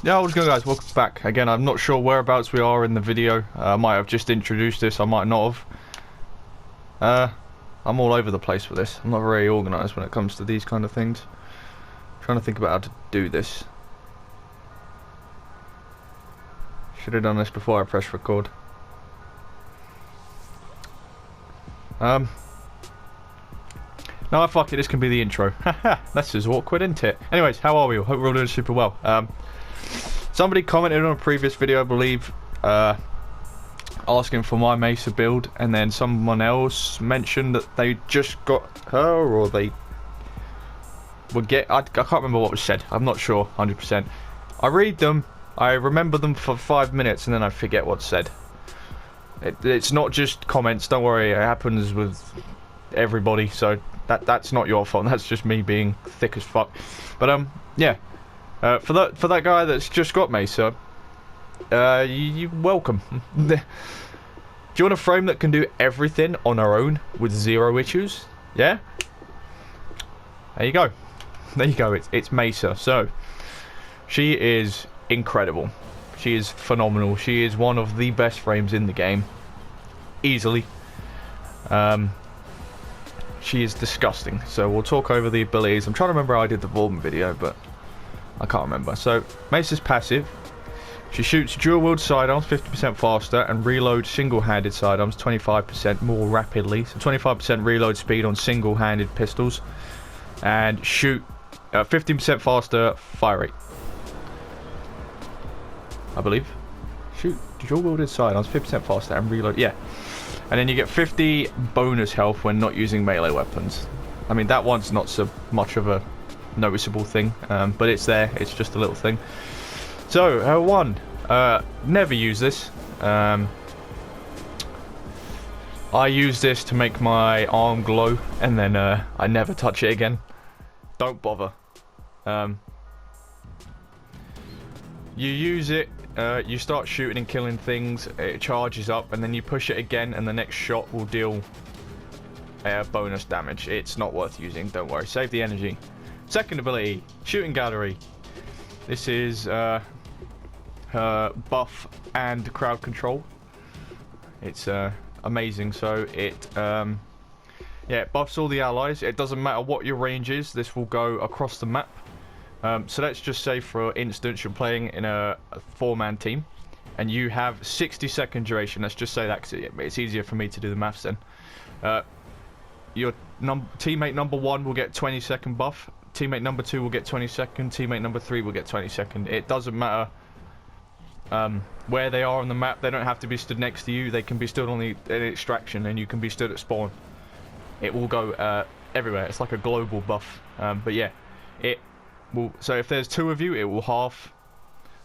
Yeah, what's going on, guys? Welcome back. Again, I'm not sure whereabouts we are in the video. I might have just introduced this, I might not have. I'm all over the place with this. I'm not very organised when it comes to these kind of things. I'm trying to think about how to do this. Should have done this before I press record. No, fuck it, this can be the intro. Haha, this is awkward, isn't it? Anyways, how are we? Hope we're all doing super well. Somebody commented on a previous video, I believe, asking for my Mesa build, and then someone else mentioned that they just got her, or they would get... I can't remember what was said. I'm not sure, 100%. I read them, I remember them for 5 minutes, and then I forget what's said. It's not just comments, don't worry, it happens with everybody, so that's not your fault, that's just me being thick as fuck. But, yeah. For that guy that's just got Mesa, you welcome. Do you want a frame that can do everything on her own with 0 issues? Yeah? There you go. There you go, it's Mesa. So, she is incredible. She is phenomenal. She is one of the best frames in the game. Easily. She is disgusting. So, we'll talk over the abilities. I'm trying to remember how I did the Warframe video, but I can't remember. So, Mesa's passive. She shoots dual-wield sidearms 50% faster and reloads single-handed sidearms 25% more rapidly. So 25% reload speed on single-handed pistols. And shoot 15% faster fire rate, I believe. Shoot dual-wielded sidearms 50% faster and reload. Yeah. And then you get 50 bonus health when not using melee weapons. I mean, that one's not so much of a noticeable thing, but it's there. It's just a little thing. So, one, never use this. I use this to make my arm glow, and then I never touch it again. Don't bother. You use it, you start shooting and killing things, it charges up, and then you push it again, and the next shot will deal bonus damage. It's not worth using, don't worry. Save the energy. Second ability, Shooting Gallery. This is her buff and crowd control. It's amazing. So it yeah, it buffs all the allies. It doesn't matter what your range is. This will go across the map. So let's just say, for instance, you're playing in a 4-man team, and you have 60-second duration. Let's just say that because it's easier for me to do the maths then. Your teammate number 1 will get 20-second buff. Teammate number 2 will get 20 second. Teammate number 3 will get 20 second. It doesn't matter where they are on the map. They don't have to be stood next to you. They can be stood on the extraction, and you can be stood at spawn. It will go everywhere. It's like a global buff. But yeah, it will. So if there's 2 of you, it will halve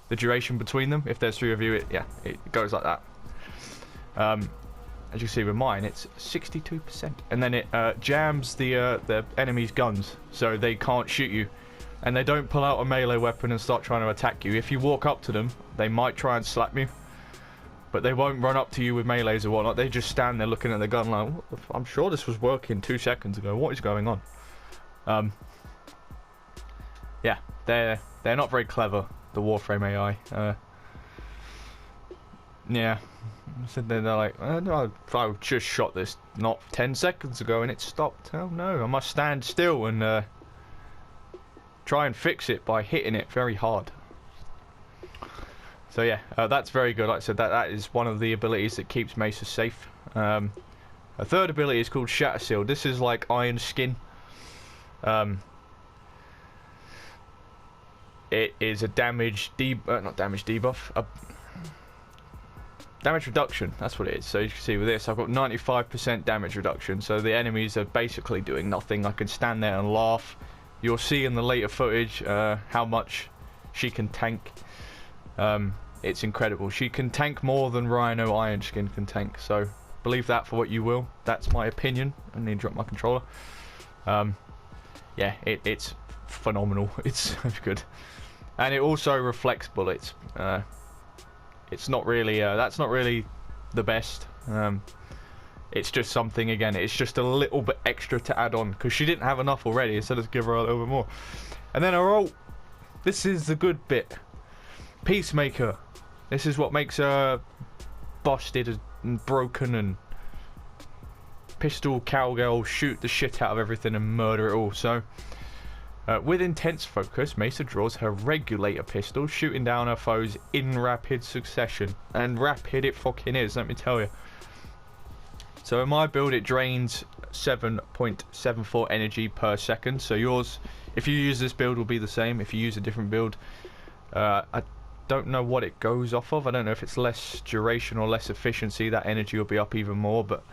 the duration between them. If there's 3 of you, it goes like that. As you see with mine, it's 62%, and then it jams the enemy's guns, so they can't shoot you, and they don't pull out a melee weapon and start trying to attack you. If you walk up to them, they might try and slap you, but they won't run up to you with melees or whatnot. They just stand there looking at the gun like, I'm sure this was working 2 seconds ago. What is going on? Yeah, they're not very clever, the Warframe AI. Yeah. So they're like, no, I just shot this not 10 seconds ago and it stopped. Oh no, I must stand still and try and fix it by hitting it very hard. So yeah, that's very good. Like I said, that is one of the abilities that keeps Mesa safe. A third ability is called Shatter Seal. This is like Iron Skin. It is a damage debuff. Damage reduction, that's what it is. So you can see with this, I've got 95% damage reduction, so the enemies are basically doing nothing. I can stand there and laugh. You'll see in the later footage how much she can tank. It's incredible. She can tank more than Rhino Iron Skin can tank, so believe that for what you will. That's my opinion. I need to drop my controller. Yeah, it's phenomenal. It's so good. And it also reflects bullets. It's not really, that's not really the best. It's just something, again, it's just a little bit extra to add on, because she didn't have enough already, so let's give her a little bit more. And then her ult, this is the good bit. Peacemaker. This is what makes her busted and broken, and pistol cowgirl shoot the shit out of everything and murder it all. So with intense focus, Mesa draws her regulator pistol, shooting down her foes in rapid succession. And rapid it fucking is, let me tell you. So in my build, it drains 7.74 energy per second. So yours, if you use this build, will be the same. If you use a different build, I don't know what it goes off of. I don't know if it's less duration or less efficiency. That energy will be up even more. But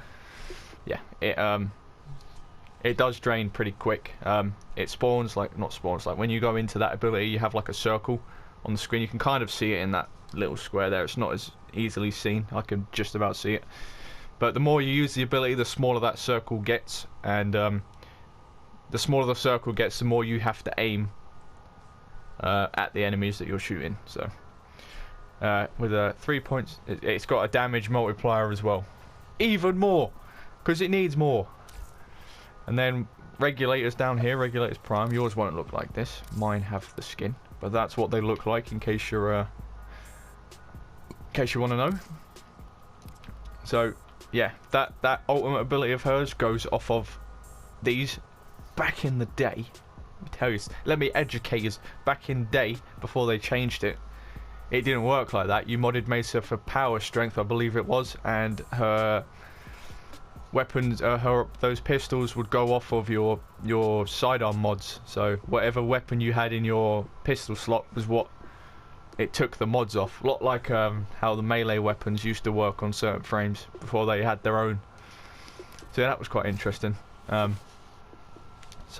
yeah, it does drain pretty quick. It spawns like, not spawns, like when you go into that ability, you have like a circle on the screen. You can kind of see it in that little square there. It's not as easily seen. I can just about see it. But the more you use the ability, the smaller that circle gets, and the smaller the circle gets, the more you have to aim at the enemies that you're shooting. So with a 3 points, it's got a damage multiplier as well, even more, because it needs more. And then regulators down here, regulators prime. Yours won't look like this. Mine have the skin, but that's what they look like in case you're in case you want to know. So yeah, that ultimate ability of hers goes off of these. Back in the day, let me educate you. Back in the day, before they changed it, it didn't work like that. You modded Mesa for power strength, I believe it was, and her weapons, those pistols would go off of your sidearm mods. So whatever weapon you had in your pistol slot was what it took the mods off. A lot like how the melee weapons used to work on certain frames before they had their own. So yeah, that was quite interesting. So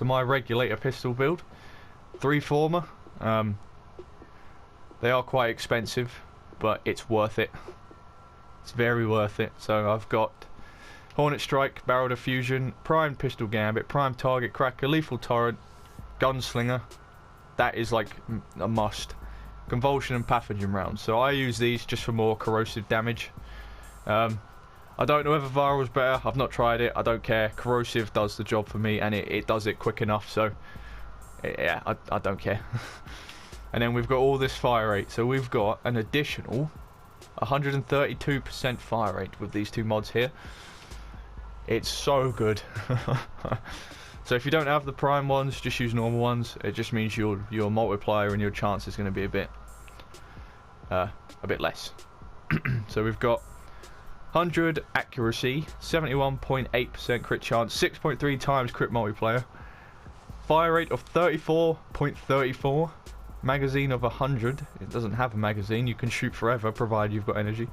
my regulator pistol build, 3-former. They are quite expensive, but it's worth it. It's very worth it. So I've got Hornet Strike, Barrel Diffusion, Prime Pistol Gambit, Prime Target Cracker, Lethal Torrent, Gunslinger. That is like a must. Convulsion and Pathogen rounds. So I use these just for more corrosive damage. I don't know whether Viral's better. I've not tried it. I don't care. Corrosive does the job for me, and it does it quick enough. So yeah, I don't care. And then we've got all this fire rate. So we've got an additional 132% fire rate with these two mods here. It's so good. So if you don't have the prime ones, just use normal ones. It just means your multiplier and your chance is going to be a bit less. So we've got 100 accuracy, 71.8% crit chance, 6.3 times crit multiplier, fire rate of 34.34, magazine of 100. It doesn't have a magazine. You can shoot forever provided you've got energy.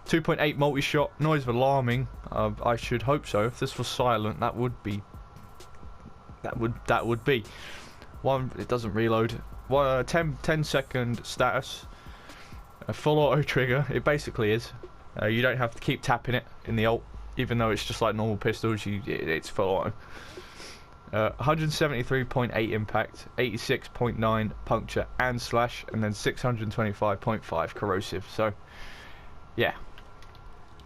2.8 multi-shot, noise of alarming. I should hope so. If this was silent, that would be one. It doesn't reload. 10-second status. A full auto trigger. It basically is. You don't have to keep tapping it in the ult, even though it's just like normal pistols. It's full auto. 173.8 impact, 86.9 puncture and slash, and then 625.5 corrosive. So yeah,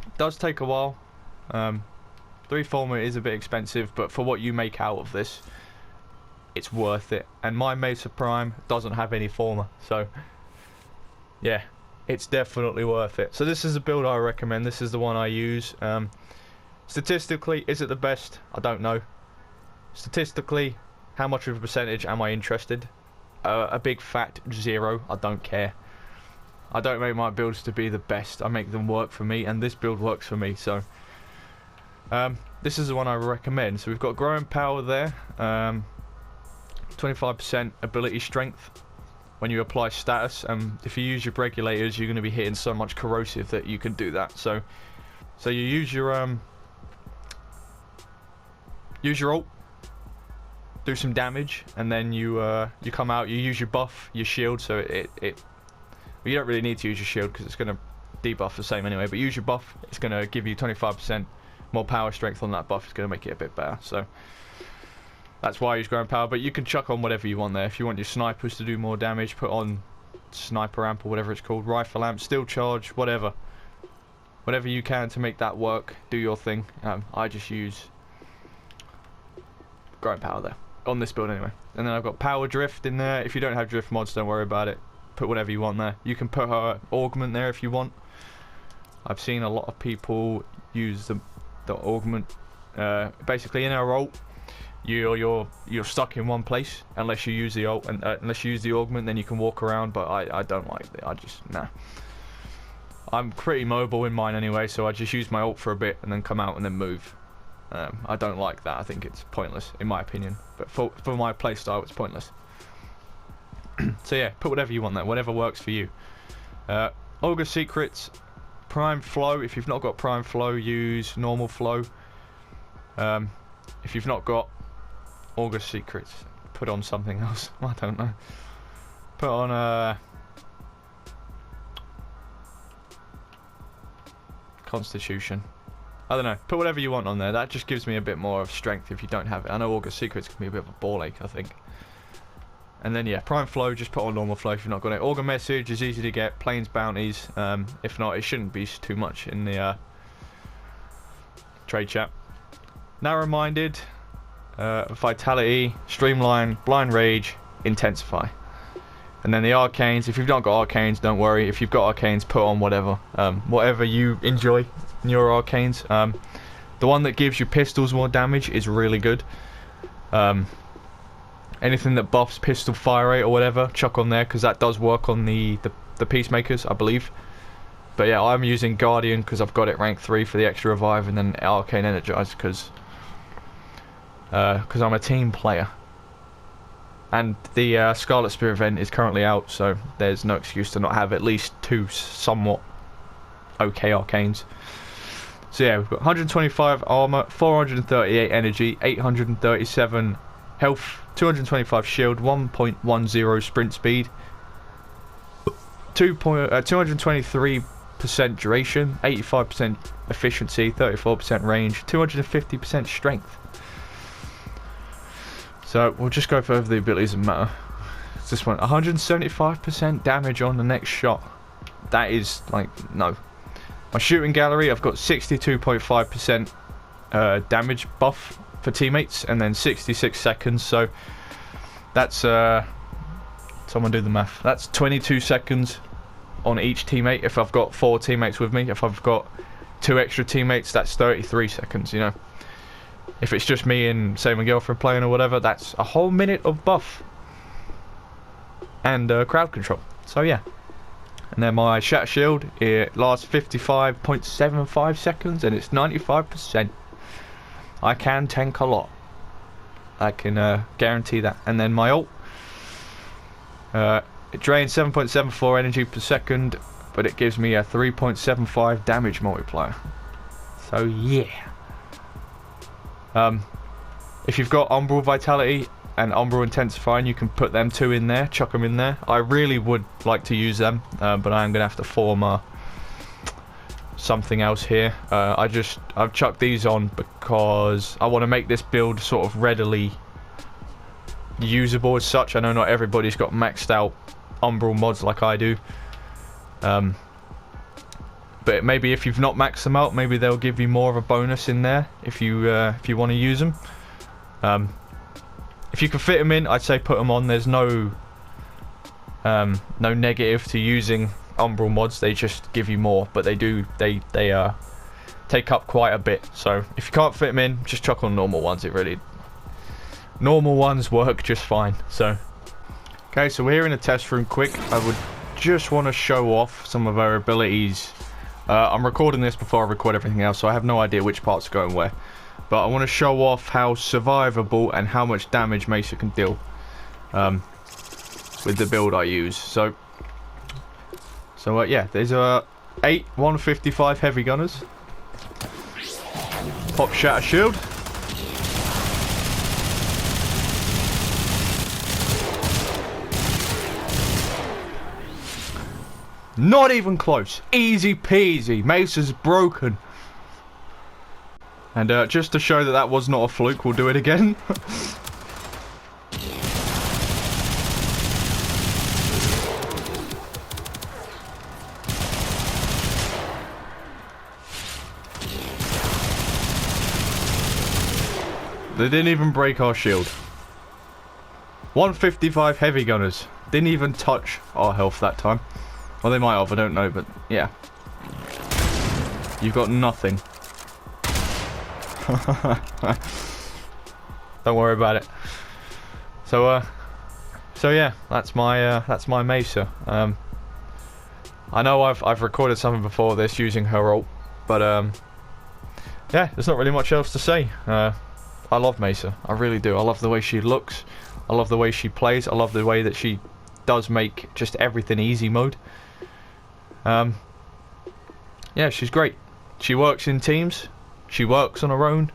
it does take a while. 3-former is a bit expensive, but for what you make out of this, it's worth it. And my Mesa Prime doesn't have any former, so yeah, it's definitely worth it. So this is the build I recommend. This is the one I use. Statistically, is it the best? I don't know. Statistically, how much of a percentage am I interested? A big fat 0. I don't care. I don't make my builds to be the best. I make them work for me, and this build works for me. So this is the one I recommend. So we've got growing power there, 25% ability strength when you apply status. If you use your regulators, you're going to be hitting so much corrosive that you can do that. So you use your ult, do some damage, and then you come out. You use your buff, your shield. So well, you don't really need to use your shield because it's going to debuff the same anyway. But use your buff. It's going to give you 25% more power strength on that buff. It's going to make it a bit better. So that's why I use growing power. But you can chuck on whatever you want there. If you want your snipers to do more damage, put on sniper amp or whatever it's called, rifle amp, steel charge, whatever you can to make that work. Do your thing. I just use growing power there on this build anyway. And then I've got power drift in there. If you don't have drift mods, don't worry about it. put whatever you want there. You can put her augment there if you want. I've seen a lot of people use the augment. Basically, in her ult, you're stuck in one place unless you use the ult, and unless you use the augment, then you can walk around. But I don't like it. I just nah. I'm pretty mobile in mine anyway, so I just use my ult for a bit and then come out and then move. I don't like that. I think it's pointless, in my opinion. But for my playstyle, it's pointless. So yeah, put whatever you want there, whatever works for you. Augur secrets, prime flow. If you've not got prime flow, use normal flow. If you've not got Augur secrets, put on something else. I don't know. Put on Constitution. I don't know. Put whatever you want on there. That just gives me a bit more of strength if you don't have it. I know Augur secrets can be a bit of a ball ache, I think. And then yeah, prime flow, just put on normal flow if you've not got it. Augur message is easy to get. Plains bounties. If not, it shouldn't be too much in the trade chat. Narrow-minded, vitality, streamline, blind rage, intensify. And then the arcanes. If you've not got arcanes, don't worry. If you've got arcanes, put on whatever, whatever you enjoy in your arcanes. The one that gives you pistols more damage is really good. Anything that buffs pistol fire rate or whatever, chuck on there, because that does work on the peacemakers, I believe. But yeah, I'm using Guardian because I've got it rank 3 for the extra revive, and then Arcane Energize because I'm a team player. And the Scarlet Spear event is currently out, so there's no excuse to not have at least 2 somewhat okay arcanes. So yeah, we've got 125 armor, 438 energy, 837 health, 225 shield, 1.10 sprint speed, 223% duration, 85% efficiency, 34% range, 250% strength. So we'll just go over the abilities that matter. It's this one, 175% damage on the next shot. That is like no. My shooting gallery, I've got 62.5% damage buff for teammates, and then 66 seconds. So that's someone do the math. That's 22 seconds on each teammate. If I've got 4 teammates with me, if I've got 2 extra teammates, that's 33 seconds. You know. If it's just me and, say, my girlfriend playing or whatever, that's a whole minute of buff. And crowd control. So, yeah. And then my Shatter Shield, it lasts 55.75 seconds, and it's 95%. I can tank a lot. I can guarantee that. And then my ult, it drains 7.74 energy per second, but it gives me a 3.75 damage multiplier. So, yeah. If you've got Umbral Vitality and Umbral Intensifying, you can put them 2 in there, chuck them in there. I really would like to use them, but I am going to have to form something else here. I've chucked these on because I want to make this build sort of readily usable as such. I know not everybody's got maxed out Umbral mods like I do. But maybe if you've not maxed them out, maybe they'll give you more of a bonus in there if you want to use them. If you can fit them in, I'd say put them on. There's no negative to using Umbral mods. They just give you more, but they take up quite a bit. So if you can't fit them in, just chuck on normal ones. Normal ones work just fine. So okay, so we're here in a test room quick. I would just want to show off some of our abilities. I'm recording this before I record everything else, so I have no idea which parts are going where. But I want to show off how survivable and how much damage Mesa can deal with the build I use. So yeah, there's 8 155 heavy gunners. Pop Shatter Shield. Not even close. Easy peasy. Mesa's broken. And just to show that that was not a fluke, we'll do it again. They didn't even break our shield. 155 heavy gunners. Didn't even touch our health that time. Well, they might have, I don't know, but yeah. You've got nothing. Don't worry about it. So yeah, that's my Mesa. I know I've recorded something before this using her ult, but yeah, there's not really much else to say. I love Mesa, I really do. I love the way she looks, I love the way she plays, I love the way that she does make just everything easy mode. Yeah, she's great. She works in teams, she works on her own,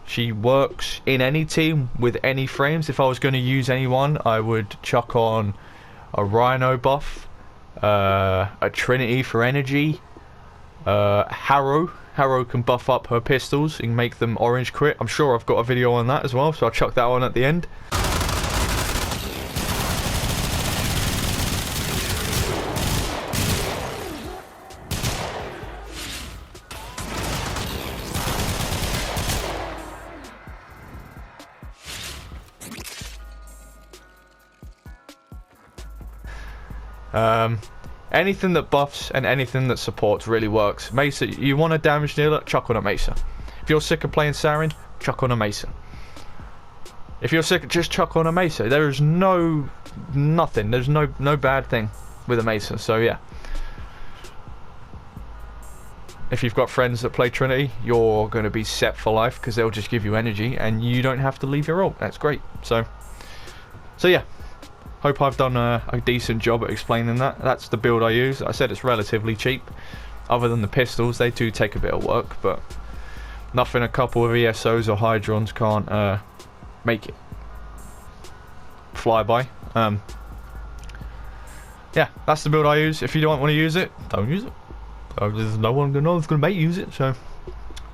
she works in any team with any frames. If I was going to use anyone, I would chuck on a Rhino buff, a Trinity for energy, Harrow. Harrow can buff up her pistols and make them orange crit. I'm sure I've got a video on that as well, so I'll chuck that on at the end. Anything that buffs and anything that supports really works. Mesa, you want a damage dealer? Chuck on a Mesa. If you're sick of playing Sarin, chuck on a Mesa. If you're sick, just chuck on a Mesa. There is nothing. There's no bad thing with a Mesa. So yeah. If you've got friends that play Trinity, you're going to be set for life because they'll just give you energy and you don't have to leave your ult. That's great. So yeah. Hope I've done a decent job at explaining that. That's the build I use. I said it's relatively cheap. Other than the pistols, they do take a bit of work, but nothing a couple of ESOs or Hydrons can't make it fly by. Yeah, that's the build I use. If you don't want to use it, don't use it. There's no one that's going to make you use it. So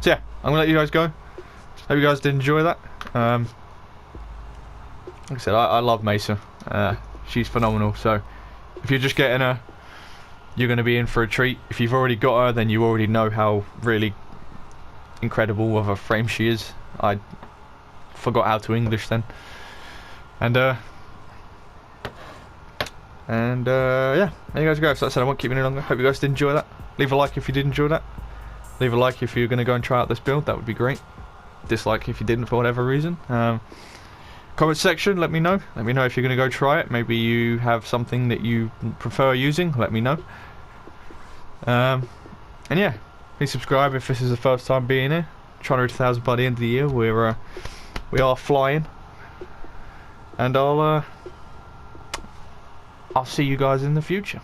yeah, I'm going to let you guys go. Hope you guys did enjoy that. Like I said, I love Mesa. She's phenomenal. So if you're just getting her, you're going to be in for a treat. If you've already got her, then you already know how really incredible of a frame she is. I forgot how to English then. And yeah, there you guys go. So like I said, I won't keep you any longer. Hope you guys did enjoy that. Leave a like if you did enjoy that. Leave a like if you're going to go and try out this build. That would be great. Dislike if you didn't for whatever reason. Comment section, let me know. Let me know if you're going to go try it. Maybe you have something that you prefer using. Let me know. And yeah, please subscribe if this is the first time being here. Trying to reach 1,000 by the end of the year. We are flying. And I'll see you guys in the future.